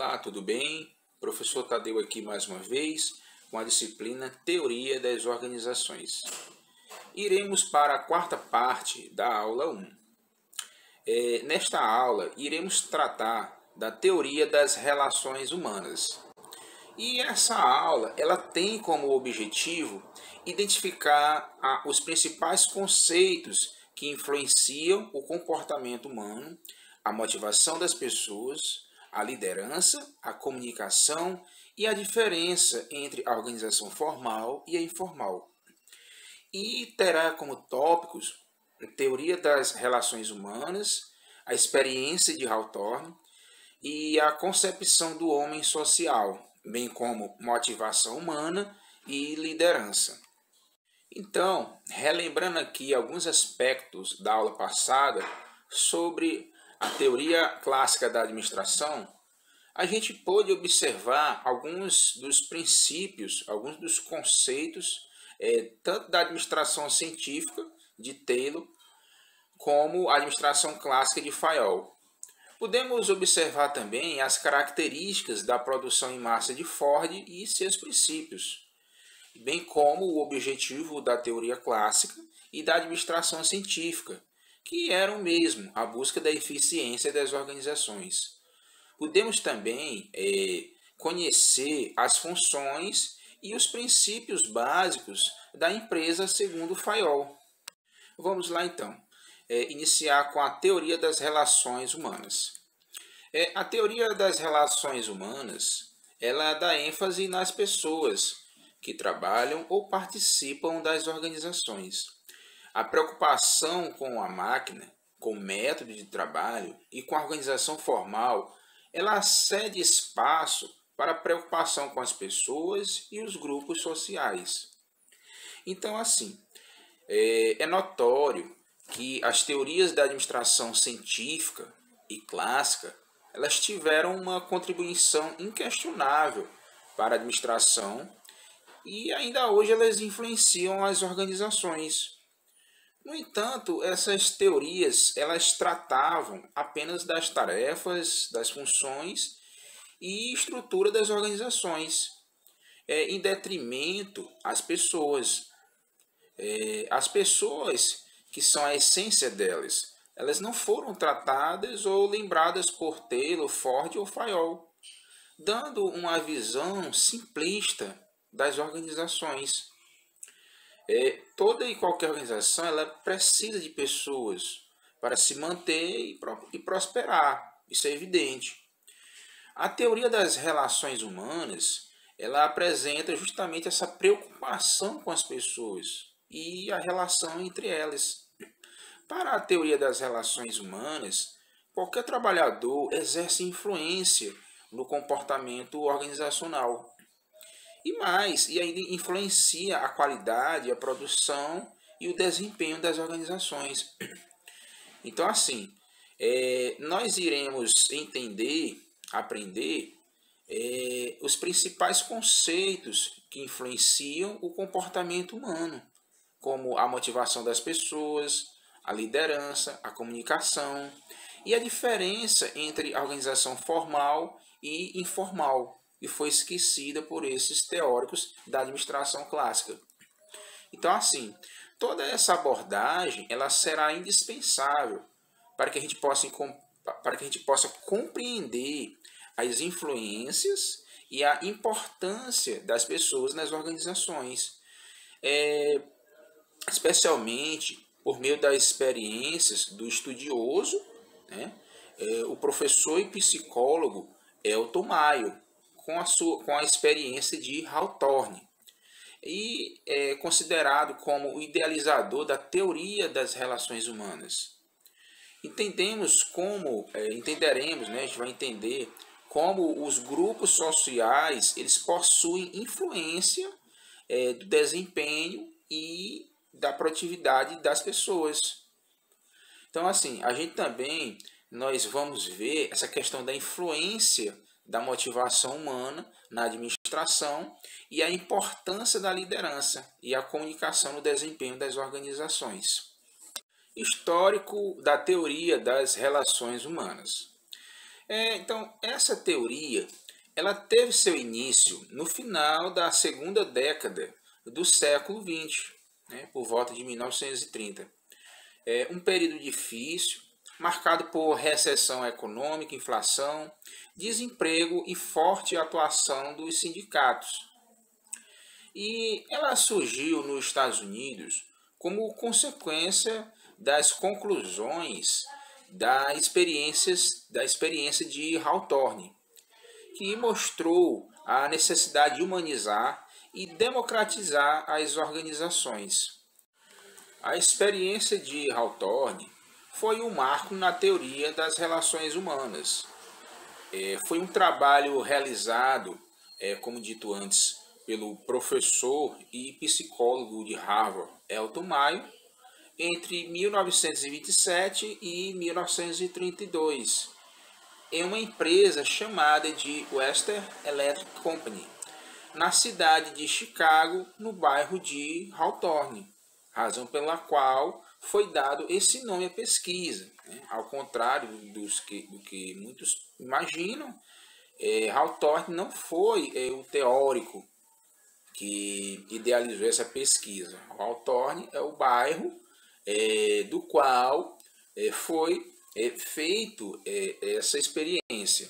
Olá, tudo bem? Professor Tadeu aqui mais uma vez com a disciplina Teoria das Organizações. Iremos para a quarta parte da aula 1. Nesta aula, iremos tratar da teoria das relações humanas. E essa aula ela tem como objetivo identificar os principais conceitos que influenciam o comportamento humano, a motivação das pessoas, a liderança, a comunicação e a diferença entre a organização formal e a informal. E terá como tópicos a teoria das relações humanas, a experiência de Hawthorne e a concepção do homem social, bem como motivação humana e liderança. Então, relembrando aqui alguns aspectos da aula passada sobre a teoria clássica da administração, a gente pôde observar alguns dos princípios, alguns dos conceitos, tanto da administração científica de Taylor, como a administração clássica de Fayol. Podemos observar também as características da produção em massa de Ford e seus princípios, bem como o objetivo da teoria clássica e da administração científica, que eram mesmo a busca da eficiência das organizações. Podemos também conhecer as funções e os princípios básicos da empresa segundo Fayol. Vamos lá então, iniciar com a teoria das relações humanas. A teoria das relações humanas ela dá ênfase nas pessoas que trabalham ou participam das organizações. A preocupação com a máquina, com o método de trabalho e com a organização formal, ela cede espaço para a preocupação com as pessoas e os grupos sociais. Então, assim, é notório que as teorias da administração científica e clássica, elas tiveram uma contribuição inquestionável para a administração e ainda hoje elas influenciam as organizações. No entanto, essas teorias elas tratavam apenas das tarefas, das funções e estrutura das organizações, em detrimento às pessoas. As pessoas que são a essência delas, elas não foram tratadas ou lembradas por Taylor, Ford ou Fayol, dando uma visão simplista das organizações. Toda e qualquer organização ela precisa de pessoas para se manter e prosperar, isso é evidente. A teoria das relações humanas ela apresenta justamente essa preocupação com as pessoas e a relação entre elas. Para a teoria das relações humanas, qualquer trabalhador exerce influência no comportamento organizacional. E ainda influencia a qualidade, a produção e o desempenho das organizações. Então, assim, nós iremos aprender os principais conceitos que influenciam o comportamento humano, como a motivação das pessoas, a liderança, a comunicação e a diferença entre a organização formal e informal, que foi esquecida por esses teóricos da administração clássica. Então, assim, toda essa abordagem ela será indispensável para que a gente possa compreender as influências e a importância das pessoas nas organizações, especialmente por meio das experiências do estudioso, né, o professor e psicólogo Elton Mayo, com a experiência de Hawthorne, e é considerado como o idealizador da teoria das relações humanas. Entenderemos, né, a gente vai entender como os grupos sociais eles possuem influência do desempenho e da produtividade das pessoas. Então, assim, nós vamos ver essa questão da influência da motivação humana na administração e a importância da liderança e a comunicação no desempenho das organizações. Histórico da teoria das relações humanas. Então, essa teoria ela teve seu início no final da segunda década do século XX, né, por volta de 1930. Um período difícil, marcado por recessão econômica, inflação, desemprego e forte atuação dos sindicatos. E ela surgiu nos Estados Unidos como consequência das conclusões da experiência de Hawthorne, que mostrou a necessidade de humanizar e democratizar as organizações. A experiência de Hawthorne foi um marco na teoria das relações humanas. Foi um trabalho realizado, como dito antes, pelo professor e psicólogo de Harvard, Elton Mayo, entre 1927 e 1932, em uma empresa chamada de Western Electric Company, na cidade de Chicago, no bairro de Hawthorne, razão pela qual foi dado esse nome à pesquisa. Ao contrário do que muitos imaginam, Hawthorne não foi o teórico que idealizou essa pesquisa. Hawthorne é o bairro do qual foi feito essa experiência.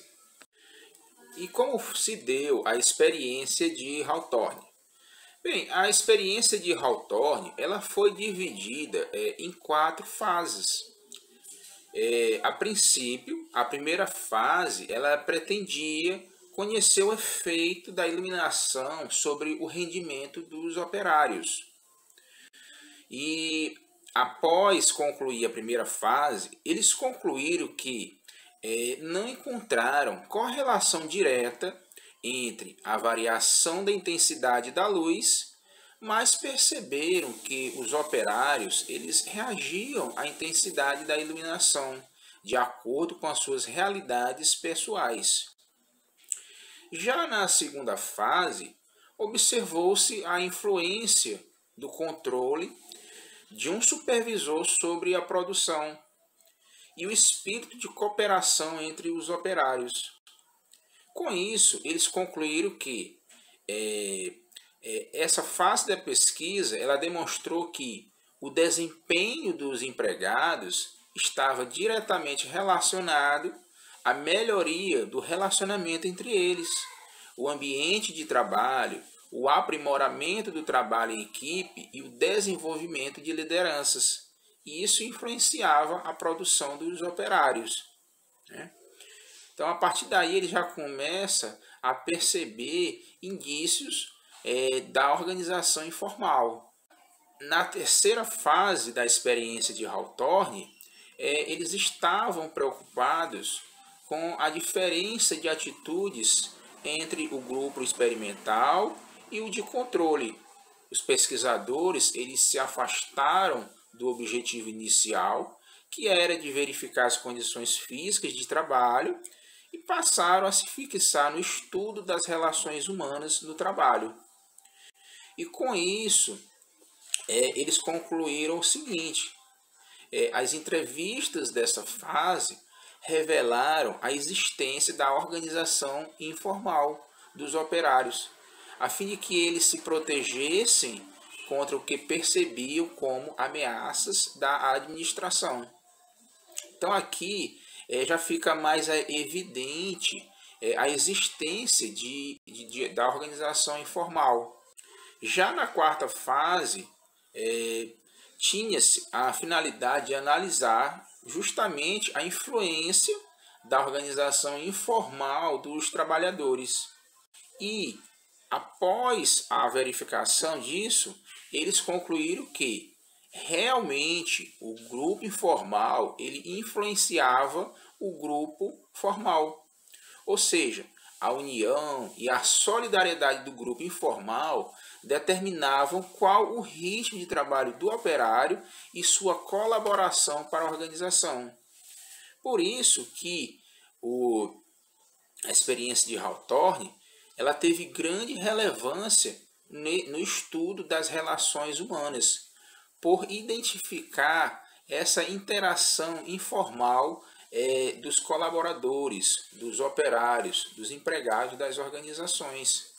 E como se deu a experiência de Hawthorne? Bem, a experiência de Hawthorne ela foi dividida em 4 fases. A princípio, a primeira fase ela pretendia conhecer o efeito da iluminação sobre o rendimento dos operários. E após concluir a primeira fase, eles concluíram que não encontraram correlação direta entre a variação da intensidade da luz, mas perceberam que os operários eles reagiam à intensidade da iluminação de acordo com as suas realidades pessoais. Já na segunda fase, observou-se a influência do controle de um supervisor sobre a produção e o espírito de cooperação entre os operários. Com isso, eles concluíram que essa fase da pesquisa ela demonstrou que o desempenho dos empregados estava diretamente relacionado à melhoria do relacionamento entre eles, o ambiente de trabalho, o aprimoramento do trabalho em equipe e o desenvolvimento de lideranças. E isso influenciava a produção dos operários. Então, a partir daí, ele já começa a perceber indícios da organização informal. Na terceira fase da experiência de Hawthorne, eles estavam preocupados com a diferença de atitudes entre o grupo experimental e o de controle. Os pesquisadores eles se afastaram do objetivo inicial, que era de verificar as condições físicas de trabalho, e passaram a se fixar no estudo das relações humanas no trabalho. E com isso, eles concluíram o seguinte: as entrevistas dessa fase revelaram a existência da organização informal dos operários, a fim de que eles se protegessem contra o que percebiam como ameaças da administração. Então aqui já fica mais evidente a existência da organização informal. Já na quarta fase, tinha-se a finalidade de analisar justamente a influência da organização informal dos trabalhadores. E, após a verificação disso, eles concluíram que realmente o grupo informal ele influenciava o grupo formal. Ou seja, a união e a solidariedade do grupo informal determinavam qual o ritmo de trabalho do operário e sua colaboração para a organização. Por isso que a experiência de Hawthorne ela teve grande relevância no estudo das relações humanas, por identificar essa interação informal dos colaboradores, dos operários, dos empregados das organizações.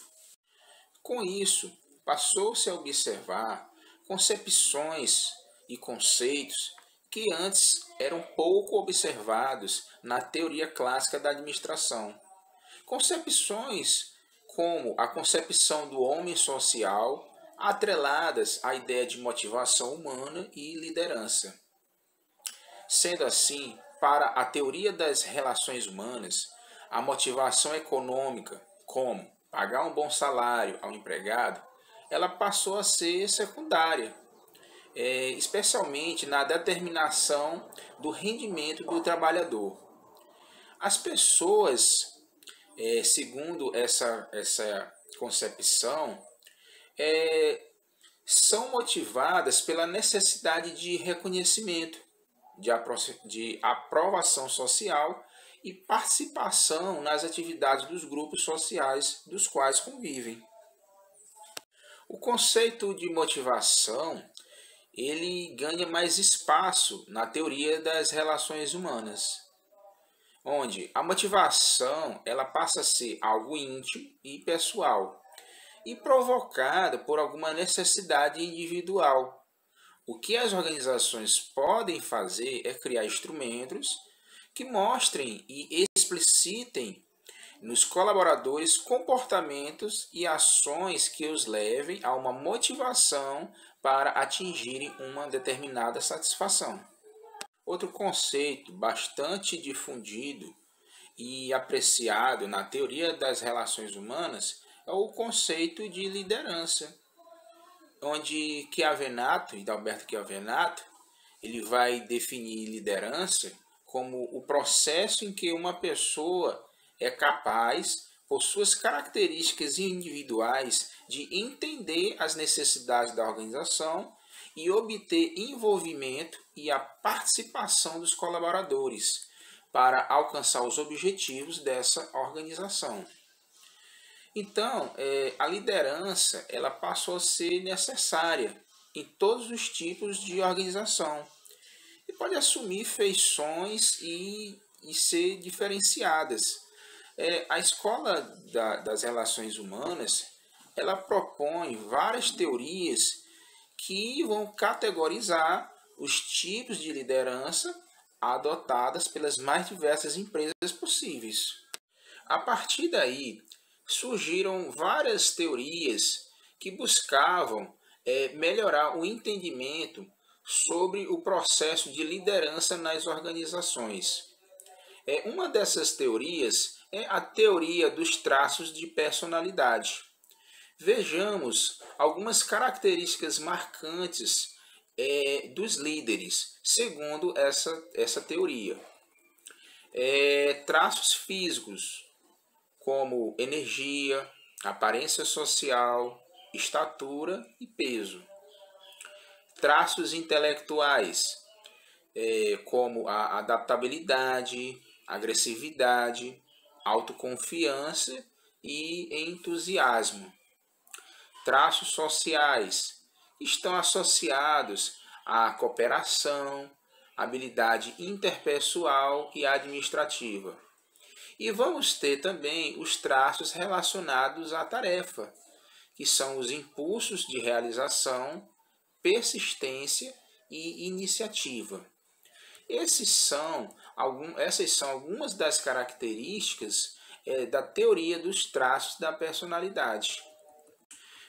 Com isso, passou-se a observar concepções e conceitos que antes eram pouco observados na teoria clássica da administração. Concepções como a concepção do homem social, atreladas à ideia de motivação humana e liderança. Sendo assim, para a teoria das relações humanas, a motivação econômica, como pagar um bom salário ao empregado, ela passou a ser secundária, especialmente na determinação do rendimento do trabalhador. As pessoas, segundo essa concepção, são motivadas pela necessidade de reconhecimento, de aprovação social e participação nas atividades dos grupos sociais dos quais convivem. O conceito de motivação ele ganha mais espaço na teoria das relações humanas, onde a motivação ela passa a ser algo íntimo e pessoal e provocada por alguma necessidade individual. O que as organizações podem fazer é criar instrumentos que mostrem e explicitem nos colaboradores comportamentos e ações que os levem a uma motivação para atingirem uma determinada satisfação. Outro conceito bastante difundido e apreciado na teoria das relações humanas é o conceito de liderança, onde Alberto Chiavenato, ele vai definir liderança como o processo em que uma pessoa é capaz, por suas características individuais, de entender as necessidades da organização e obter envolvimento e a participação dos colaboradores para alcançar os objetivos dessa organização. Então, a liderança ela passou a ser necessária em todos os tipos de organização e pode assumir feições e ser diferenciadas. A escola das relações humanas ela propõe várias teorias que vão categorizar os tipos de liderança adotadas pelas mais diversas empresas possíveis. A partir daí, surgiram várias teorias que buscavam melhorar o entendimento sobre o processo de liderança nas organizações. Uma dessas teorias é a teoria dos traços de personalidade. Vejamos algumas características marcantes dos líderes, segundo essa teoria. Traços físicos, como energia, aparência social, estatura e peso. Traços intelectuais, como a adaptabilidade, agressividade, autoconfiança e entusiasmo. Traços sociais estão associados à cooperação, habilidade interpessoal e administrativa. E vamos ter também os traços relacionados à tarefa, que são os impulsos de realização, persistência e iniciativa. Essas são algumas das características da teoria dos traços da personalidade.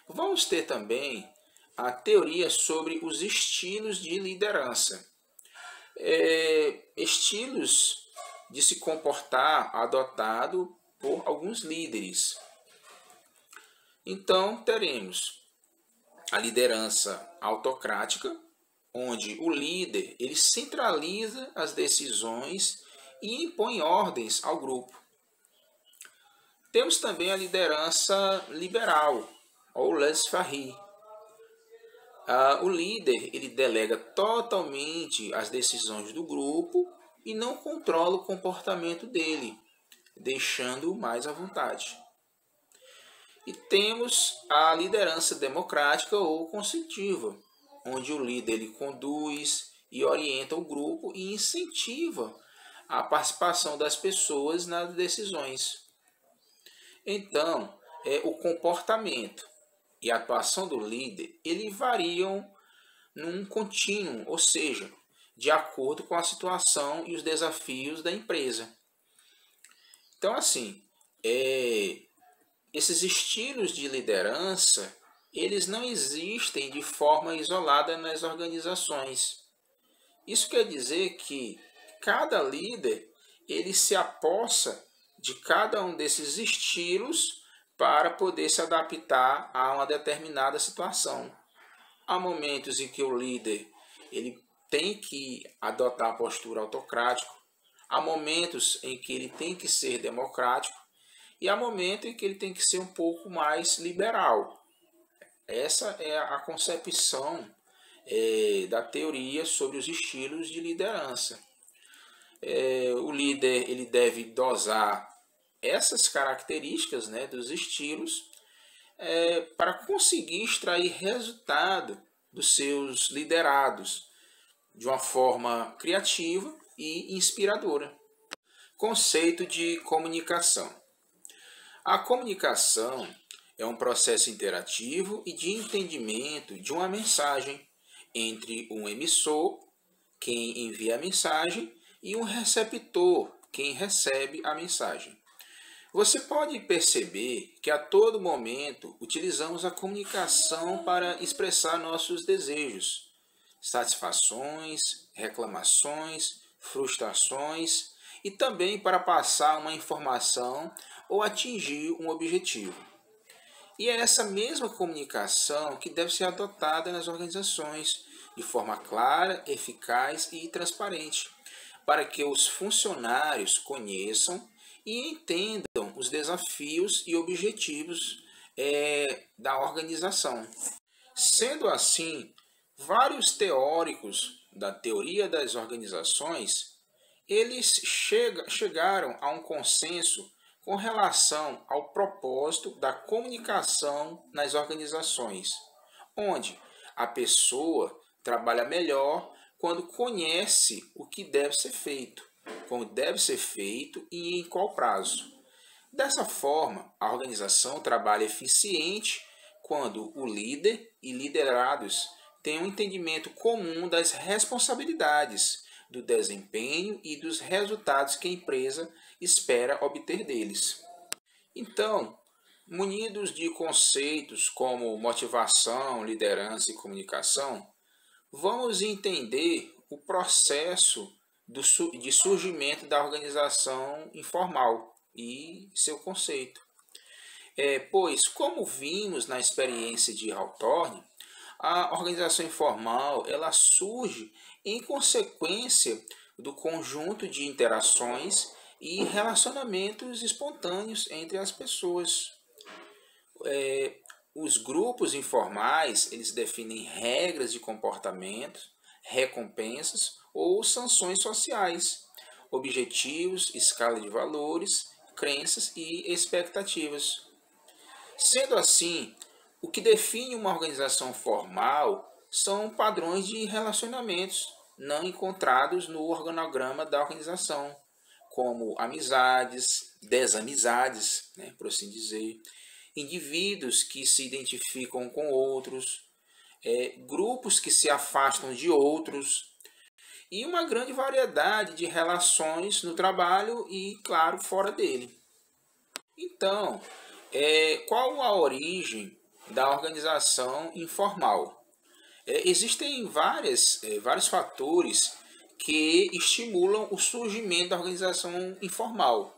Vamos ter também a teoria sobre os estilos de liderança. Estilos de se comportar adotado por alguns líderes. Então, teremos a liderança autocrática, onde o líder ele centraliza as decisões e impõe ordens ao grupo. Temos também a liderança liberal, ou laissez-faire. O líder ele delega totalmente as decisões do grupo e não controla o comportamento dele, deixando-o mais à vontade. E temos a liderança democrática ou consultiva, onde o líder ele conduz e orienta o grupo e incentiva a participação das pessoas nas decisões. Então, o comportamento e a atuação do líder, eles variam num contínuo, ou seja, de acordo com a situação e os desafios da empresa. Então, assim, esses estilos de liderança, eles não existem de forma isolada nas organizações. Isso quer dizer que cada líder, ele se apossa de cada um desses estilos para poder se adaptar a uma determinada situação. Há momentos em que o líder ele tem que adotar a postura autocrática, há momentos em que ele tem que ser democrático e há momentos em que ele tem que ser um pouco mais liberal. Essa é a concepção da teoria sobre os estilos de liderança. O líder ele deve dosar essas características, né, dos estilos para conseguir extrair resultado dos seus liderados de uma forma criativa e inspiradora. Conceito de comunicação. A comunicação é um processo interativo e de entendimento de uma mensagem entre um emissor, quem envia a mensagem, e um receptor, quem recebe a mensagem. Você pode perceber que a todo momento utilizamos a comunicação para expressar nossos desejos, satisfações, reclamações, frustrações e também para passar uma informação ou atingir um objetivo. E é essa mesma comunicação que deve ser adotada nas organizações de forma clara, eficaz e transparente, para que os funcionários conheçam e entendam os desafios e objetivos da organização. Sendo assim, vários teóricos da teoria das organizações, eles chegaram a um consenso com relação ao propósito da comunicação nas organizações, onde a pessoa trabalha melhor quando conhece o que deve ser feito, como deve ser feito e em qual prazo. Dessa forma, a organização trabalha eficiente quando o líder e liderados têm um entendimento comum das responsabilidades, do desempenho e dos resultados que a empresa espera obter deles. Então, munidos de conceitos como motivação, liderança e comunicação, vamos entender o processo de surgimento da organização informal e seu conceito. Pois, como vimos na experiência de Hawthorne, a organização informal ela surge em consequência do conjunto de interações e relacionamentos espontâneos entre as pessoas. Os grupos informais eles definem regras de comportamento, recompensas ou sanções sociais, objetivos, escala de valores, crenças e expectativas. Sendo assim, o que define uma organização formal são padrões de relacionamentos não encontrados no organograma da organização, como amizades, desamizades, né, por assim dizer, indivíduos que se identificam com outros, grupos que se afastam de outros, e uma grande variedade de relações no trabalho e, claro, fora dele. Então, qual a origem da organização informal? Existem vários fatores que estimulam o surgimento da organização informal.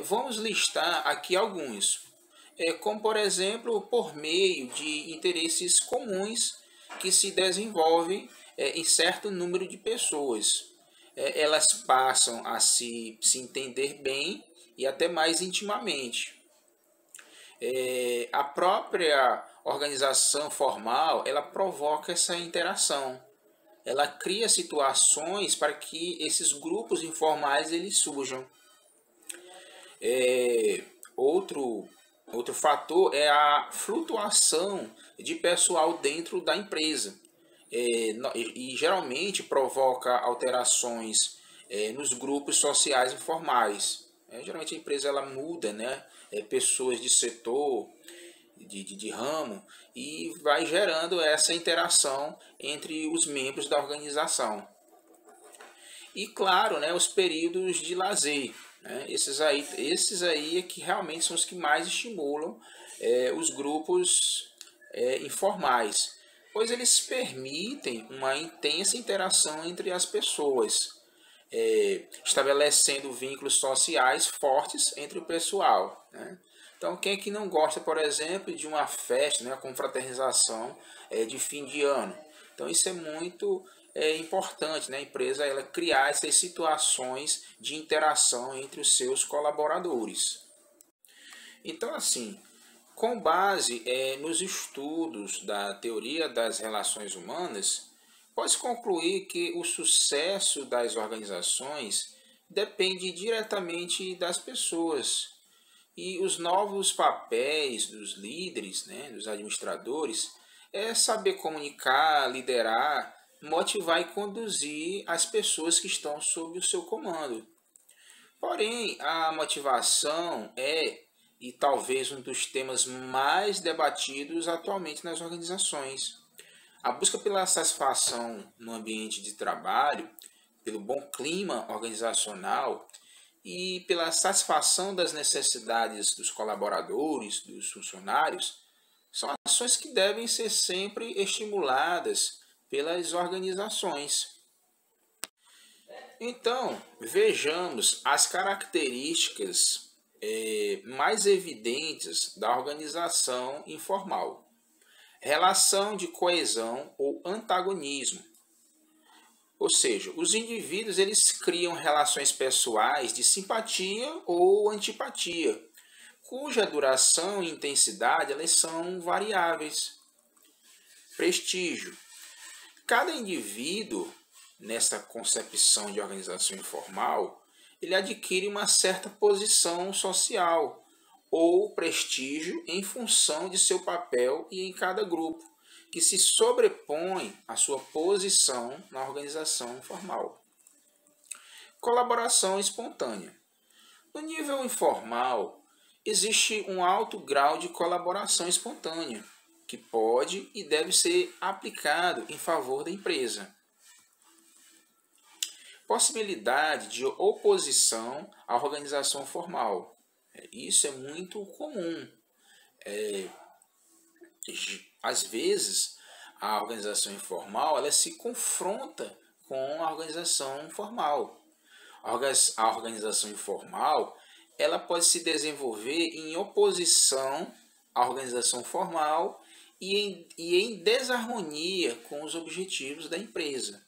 Vamos listar aqui alguns, como por exemplo, por meio de interesses comuns que se desenvolvem em certo número de pessoas. Elas passam a se entender bem e até mais intimamente. A própria organização formal ela provoca essa interação. Ela cria situações para que esses grupos informais eles surjam. Outro fator é a flutuação de pessoal dentro da empresa. E geralmente provoca alterações nos grupos sociais informais. Geralmente a empresa ela muda, né? Pessoas de setor, de ramo, e vai gerando essa interação entre os membros da organização. E claro, né, os períodos de lazer. Né? Esses aí é que realmente são os que mais estimulam os grupos informais, pois eles permitem uma intensa interação entre as pessoas, estabelecendo vínculos sociais fortes entre o pessoal. Né? Então, quem é que não gosta, por exemplo, de uma festa, né, com fraternização de fim de ano? Então, isso é muito importante, né, a empresa ela criar essas situações de interação entre os seus colaboradores. Então, assim, com base nos estudos da teoria das relações humanas, pode-se concluir que o sucesso das organizações depende diretamente das pessoas. E os novos papéis dos líderes, né, dos administradores, é saber comunicar, liderar, motivar e conduzir as pessoas que estão sob o seu comando. Porém, a motivação e talvez um dos temas mais debatidos atualmente nas organizações. A busca pela satisfação no ambiente de trabalho, pelo bom clima organizacional e pela satisfação das necessidades dos colaboradores, dos funcionários, são ações que devem ser sempre estimuladas pelas organizações. Então, vejamos as características mais evidentes da organização informal. Relação de coesão ou antagonismo. Ou seja, os indivíduos eles criam relações pessoais de simpatia ou antipatia, cuja duração e intensidade elas são variáveis. Prestígio. Cada indivíduo, nessa concepção de organização informal, ele adquire uma certa posição social ou prestígio em função de seu papel e em cada grupo, que se sobrepõe à sua posição na organização formal. Colaboração espontânea. No nível informal, existe um alto grau de colaboração espontânea, que pode e deve ser aplicado em favor da empresa. Possibilidade de oposição à organização formal. Isso é muito comum. Às vezes, a organização informal ela se confronta com a organização formal. A organização informal ela pode se desenvolver em oposição à organização formal e em desarmonia com os objetivos da empresa.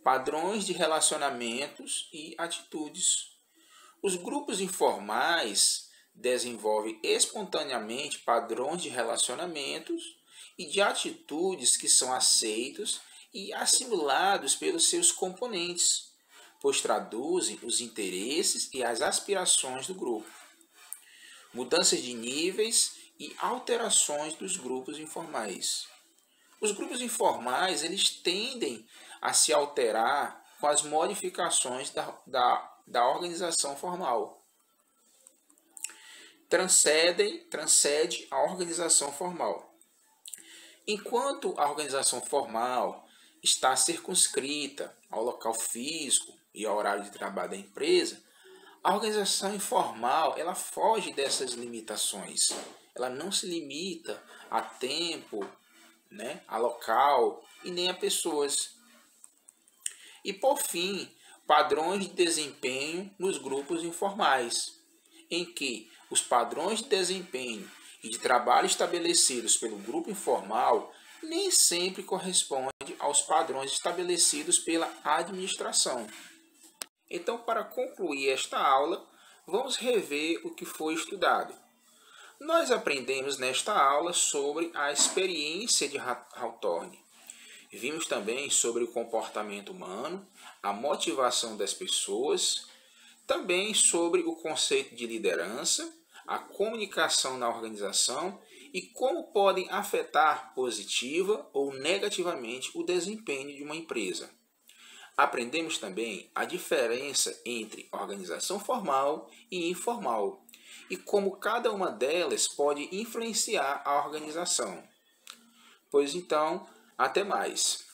Padrões de relacionamentos e atitudes. Os grupos informais desenvolvem espontaneamente padrões de relacionamentos e de atitudes que são aceitos e assimilados pelos seus componentes, pois traduzem os interesses e as aspirações do grupo. Mudanças de níveis e alterações dos grupos informais. Os grupos informais eles tendem a se alterar com as modificações da organização formal. Transcende a organização formal. Enquanto a organização formal está circunscrita ao local físico e ao horário de trabalho da empresa, a organização informal ela foge dessas limitações. Ela não se limita a tempo, né, a local e nem a pessoas. E por fim, padrões de desempenho nos grupos informais, em que os padrões de desempenho e de trabalho estabelecidos pelo grupo informal nem sempre correspondem aos padrões estabelecidos pela administração. Então, para concluir esta aula, vamos rever o que foi estudado. Nós aprendemos nesta aula sobre a experiência de Hawthorne. Vimos também sobre o comportamento humano, a motivação das pessoas, também sobre o conceito de liderança, a comunicação na organização e como podem afetar positiva ou negativamente o desempenho de uma empresa. aprendemos também a diferença entre organização formal e informal e como cada uma delas pode influenciar a organização. Pois então, até mais!